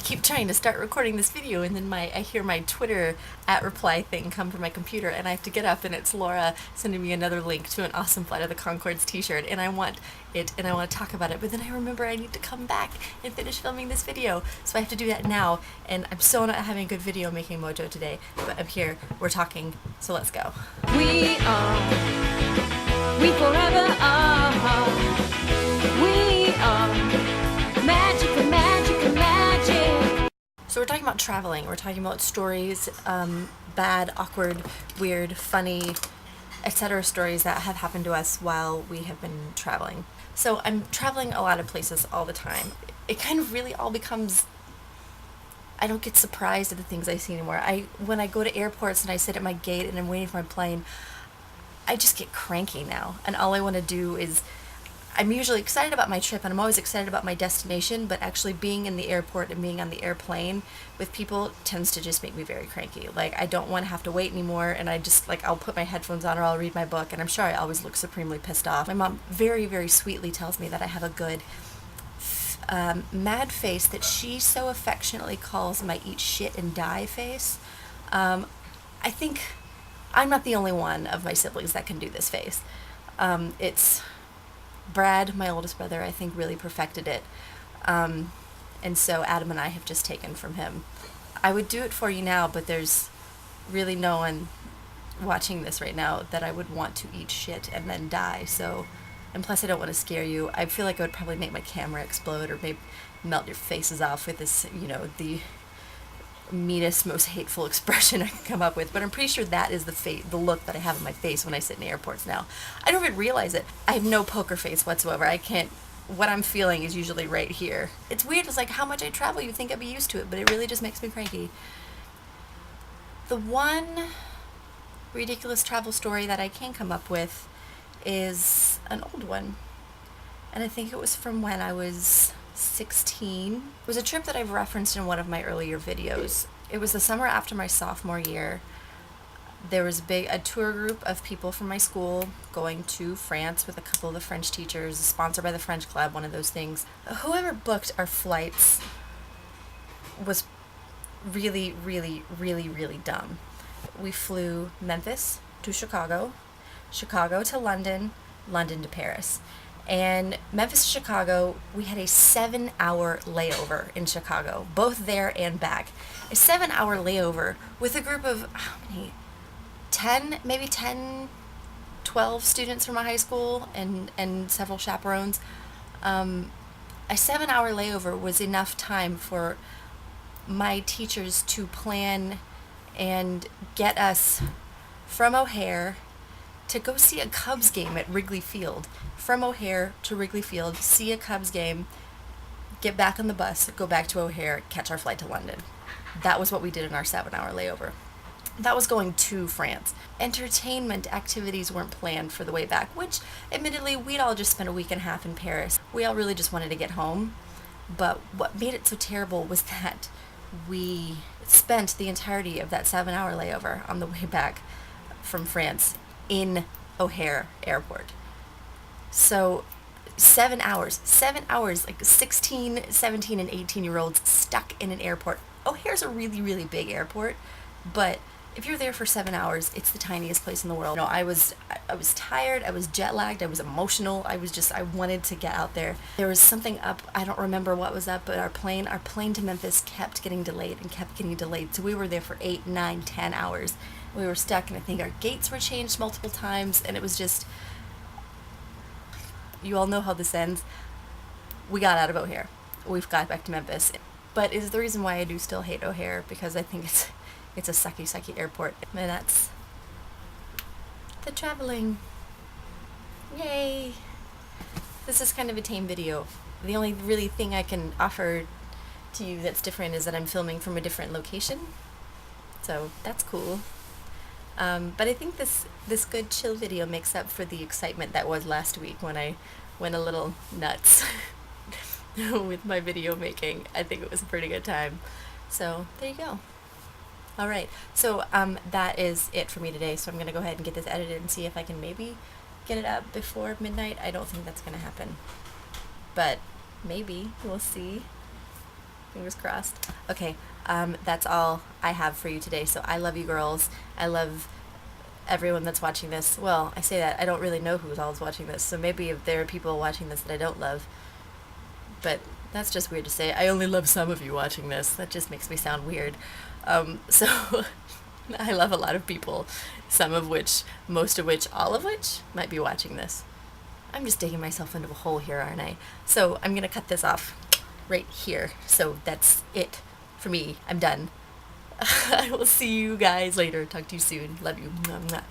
keep trying to start recording this video, and then I hear my Twitter @reply thing come from my computer, and I have to get up, and it's Laura sending me another link to an awesome Flight of the Conchords t-shirt, and I want it, and I want to talk about it, but then I remember I need to come back and finish filming this video, so I have to do that now, and I'm so not having a good video making mojo today, but I'm here, we're talking, so let's go. We forever are. We are magic and magic and magic. So we're talking about traveling. We're talking about stories, bad, awkward, weird, funny, etc. stories that have happened to us while we have been traveling. So I'm traveling a lot of places all the time. It kind of really all becomes, I don't get surprised at the things I see anymore. When I go to airports and I sit at my gate and I'm waiting for my plane, I just get cranky now. And all I want to do is, I'm usually excited about my trip and I'm always excited about my destination, but actually being in the airport and being on the airplane with people tends to just make me very cranky. Like, I don't want to have to wait anymore, and I just, like, I'll put my headphones on or I'll read my book, and I'm sure I always look supremely pissed off. My mom very, very sweetly tells me that I have a good mad face that she so affectionately calls my eat shit and die face. I think I'm not the only one of my siblings that can do this face. It's Brad, my oldest brother, I think really perfected it. And so Adam and I have just taken from him. I would do it for you now, but there's really no one watching this right now that I would want to eat shit and then die. So, and plus I don't want to scare you. I feel like I would probably make my camera explode or maybe melt your faces off with this, the meanest, most hateful expression I can come up with, but I'm pretty sure that is the look that I have on my face when I sit in airports now. I don't even realize it. I have no poker face whatsoever. What I'm feeling is usually right here. It's weird, it's like how much I travel, you'd think I'd be used to it, but it really just makes me cranky. The one ridiculous travel story that I can come up with is an old one, and I think it was from when I was 16. It was a trip that I've referenced in one of my earlier videos. It was the summer after my sophomore year. There was a tour group of people from my school going to France with a couple of the French teachers, sponsored by the French Club, one of those things. Whoever booked our flights was really, really, really, really dumb. We flew Memphis to Chicago, Chicago to London, London to Paris. And Memphis to Chicago, we had a 7-hour layover in Chicago, both there and back. A 7-hour layover with a group of, how many? 10, 12 students from my high school and several chaperones. A 7-hour layover was enough time for my teachers to plan and get us from O'Hare to go see a Cubs game at Wrigley Field. From O'Hare to Wrigley Field, see a Cubs game, get back on the bus, go back to O'Hare, catch our flight to London. That was what we did in our 7-hour layover. That was going to France. Entertainment activities weren't planned for the way back, which, admittedly, we'd all just spent a week and a half in Paris. We all really just wanted to get home. But what made it so terrible was that we spent the entirety of that 7-hour layover on the way back from France in O'Hare Airport. So 7 hours, like 16, 17, and 18-year-olds stuck in an airport. O'Hare's a really, really big airport, but if you're there for 7 hours, it's the tiniest place in the world. I was tired, I was jet lagged, I was emotional, I wanted to get out there. There was something up, I don't remember what was up, but our plane to Memphis kept getting delayed. So we were there for 8, 9, 10 hours. We were stuck, and I think our gates were changed multiple times, and it was just, you all know how this ends. We got out of O'Hare. We've got back to Memphis. But it's the reason why I do still hate O'Hare, because I think it's a sucky airport. And that's the traveling. Yay! This is kind of a tame video. The only really thing I can offer to you that's different is that I'm filming from a different location. So that's cool. But I think this good chill video makes up for the excitement that was last week when I went a little nuts with my video making. I think it was a pretty good time. So there you go. All right, so that is it for me today. So I'm going to go ahead and get this edited and see if I can maybe get it up before midnight. I don't think that's going to happen, but maybe. We'll see. Fingers crossed. Okay, that's all I have for you today. So I love you girls. I love everyone that's watching this. Well, I say that. I don't really know who's all watching this. So maybe if there are people watching this that I don't love. But that's just weird to say. I only love some of you watching this. That just makes me sound weird. So I love a lot of people. Some of which, most of which, all of which might be watching this. I'm just digging myself into a hole here, aren't I? So I'm going to cut this off right here. So that's it for me. I'm done. I will see you guys later. Talk to you soon. Love you. Mwah, mwah.